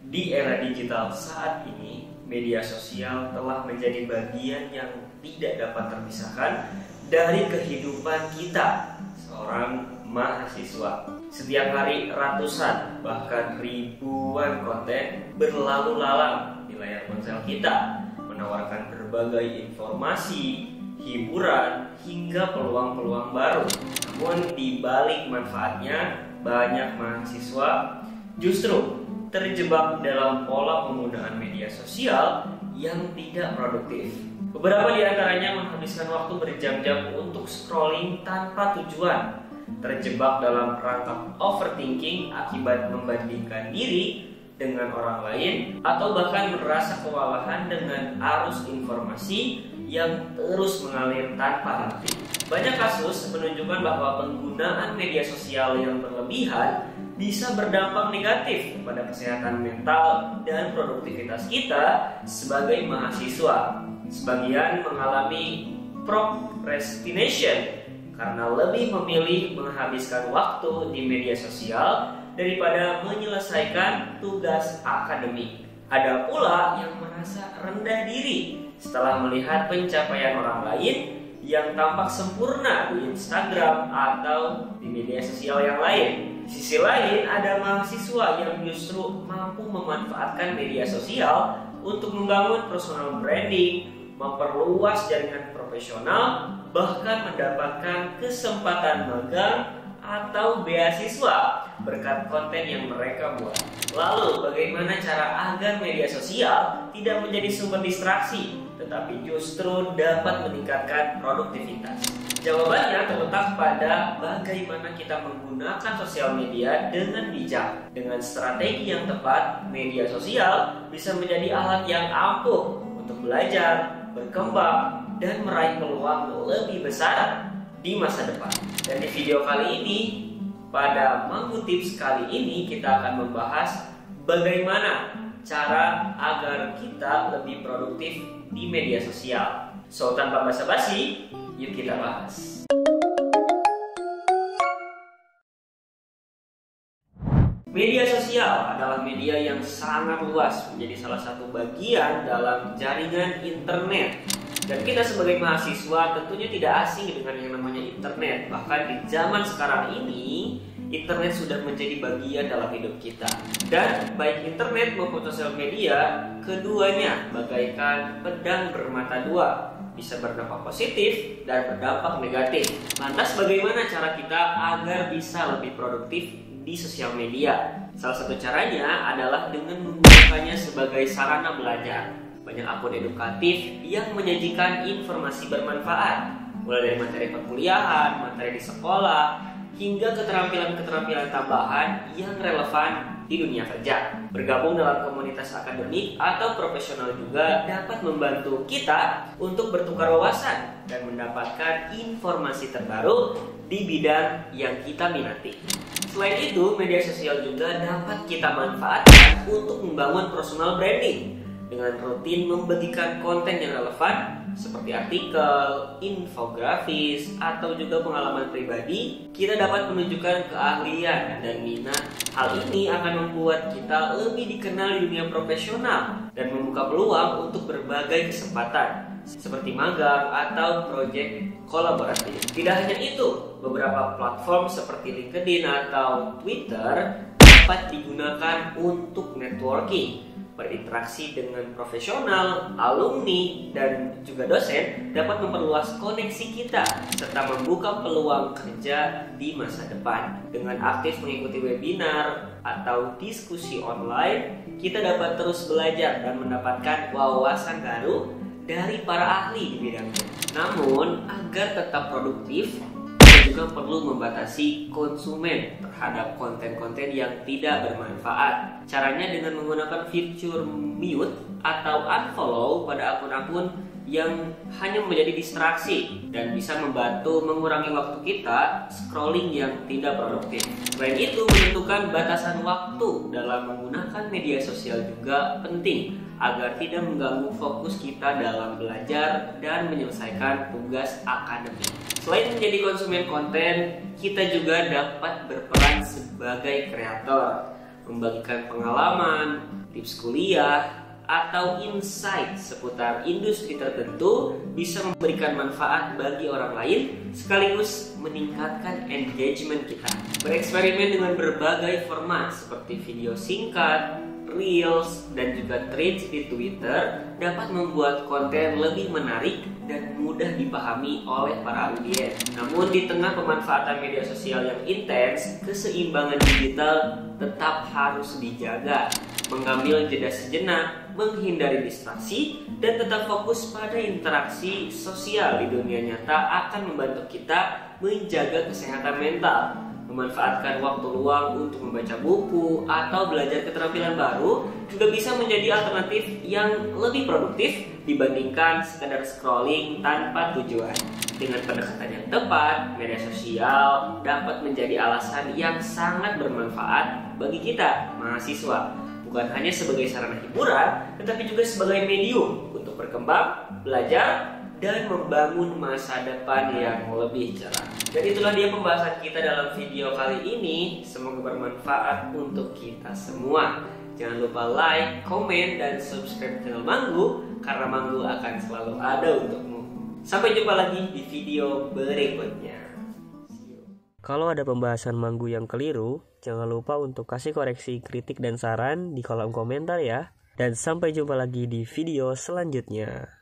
Di era digital saat ini, media sosial telah menjadi bagian yang tidak dapat terpisahkan dari kehidupan kita, seorang mahasiswa. Setiap hari ratusan, bahkan ribuan konten berlalu lalang di layar ponsel kita, menawarkan berbagai informasi, hiburan, hingga peluang-peluang baru. Namun di balik manfaatnya, banyak mahasiswa justru terjebak dalam pola penggunaan media sosial yang tidak produktif. Beberapa di antaranya menghabiskan waktu berjam-jam untuk scrolling tanpa tujuan, terjebak dalam perangkap overthinking akibat membandingkan diri dengan orang lain, atau bahkan merasa kewalahan dengan arus informasi yang terus mengalir tanpa henti. Banyak kasus menunjukkan bahwa penggunaan media sosial yang berlebihan bisa berdampak negatif pada kesehatan mental dan produktivitas kita sebagai mahasiswa. Sebagian mengalami procrastination karena lebih memilih menghabiskan waktu di media sosial daripada menyelesaikan tugas akademik. Ada pula yang merasa rendah diri setelah melihat pencapaian orang lain yang tampak sempurna di Instagram atau di media sosial yang lain. Di sisi lain, ada mahasiswa yang justru mampu memanfaatkan media sosial untuk membangun personal branding, memperluas jaringan profesional, bahkan mendapatkan kesempatan magang atau beasiswa berkat konten yang mereka buat. Lalu, bagaimana cara agar media sosial tidak menjadi sumber distraksi, tetapi justru dapat meningkatkan produktivitas? Jawabannya terletak pada bagaimana kita menggunakan sosial media dengan bijak. Dengan strategi yang tepat, media sosial bisa menjadi alat yang ampuh untuk belajar, berkembang, dan meraih peluang lebih besar di masa depan. Dan di video kali ini, pada Manggu Tips kali ini, kita akan membahas bagaimana cara agar kita lebih produktif di media sosial. So, tanpa basa-basi, yuk kita bahas. Media sosial adalah media yang sangat luas, menjadi salah satu bagian dalam jaringan internet. Dan kita sebagai mahasiswa tentunya tidak asing dengan yang namanya internet. Bahkan di zaman sekarang ini, internet sudah menjadi bagian dalam hidup kita. Dan baik internet maupun sosial media, keduanya bagaikan pedang bermata dua, bisa berdampak positif dan berdampak negatif. Lantas bagaimana cara kita agar bisa lebih produktif di sosial media? Salah satu caranya adalah dengan menggunakannya sebagai sarana belajar. Banyak akun edukatif yang menyajikan informasi bermanfaat, mulai dari materi perkuliahan, materi di sekolah, hingga keterampilan-keterampilan tambahan yang relevan di dunia kerja. Bergabung dalam komunitas akademik atau profesional juga dapat membantu kita untuk bertukar wawasan dan mendapatkan informasi terbaru di bidang yang kita minati. Selain itu, media sosial juga dapat kita manfaatkan untuk membangun personal branding dengan rutin membagikan konten yang relevan seperti artikel, infografis, atau juga pengalaman pribadi. Kita dapat menunjukkan keahlian dan minat. Hal ini akan membuat kita lebih dikenal di dunia profesional dan membuka peluang untuk berbagai kesempatan seperti magang atau proyek kolaboratif. Tidak hanya itu, beberapa platform seperti LinkedIn atau Twitter dapat digunakan untuk networking, berinteraksi dengan profesional, alumni, dan juga dosen, dapat memperluas koneksi kita serta membuka peluang kerja di masa depan. Dengan aktif mengikuti webinar atau diskusi online, kita dapat terus belajar dan mendapatkan wawasan baru dari para ahli di bidangnya. Namun, agar tetap produktif, kita juga perlu membatasi konsumen terhadap konten-konten yang tidak bermanfaat. Caranya dengan menggunakan fitur mute atau unfollow pada akun-akun yang hanya menjadi distraksi dan bisa membantu mengurangi waktu kita scrolling yang tidak produktif. Selain itu, menentukan batasan waktu dalam menggunakan media sosial juga penting agar tidak mengganggu fokus kita dalam belajar dan menyelesaikan tugas akademik. Selain menjadi konsumen konten, kita juga dapat berperan sebagai kreator, membagikan pengalaman, tips kuliah, atau insight seputar industri tertentu bisa memberikan manfaat bagi orang lain sekaligus meningkatkan engagement kita. Bereksperimen dengan berbagai format seperti video singkat, reels, dan juga threads di Twitter dapat membuat konten lebih menarik dan mudah dipahami oleh para audiens. Namun di tengah pemanfaatan media sosial yang intens, keseimbangan digital tetap harus dijaga. Mengambil jeda sejenak, menghindari distraksi, dan tetap fokus pada interaksi sosial di dunia nyata akan membantu kita menjaga kesehatan mental. Memanfaatkan waktu luang untuk membaca buku atau belajar keterampilan baru juga bisa menjadi alternatif yang lebih produktif dibandingkan sekadar scrolling tanpa tujuan. Dengan pendekatan yang tepat, media sosial dapat menjadi alasan yang sangat bermanfaat bagi kita, mahasiswa. Bukan hanya sebagai sarana hiburan, tetapi juga sebagai medium untuk berkembang, belajar, dan membangun masa depan yang lebih cerah. Dan itulah dia pembahasan kita dalam video kali ini. Semoga bermanfaat untuk kita semua. Jangan lupa like, komen, dan subscribe channel Manggu, karena Manggu akan selalu ada untukmu. Sampai jumpa lagi di video berikutnya. Kalau ada pembahasan Manggu yang keliru, jangan lupa untuk kasih koreksi, kritik, dan saran di kolom komentar ya. Dan sampai jumpa lagi di video selanjutnya.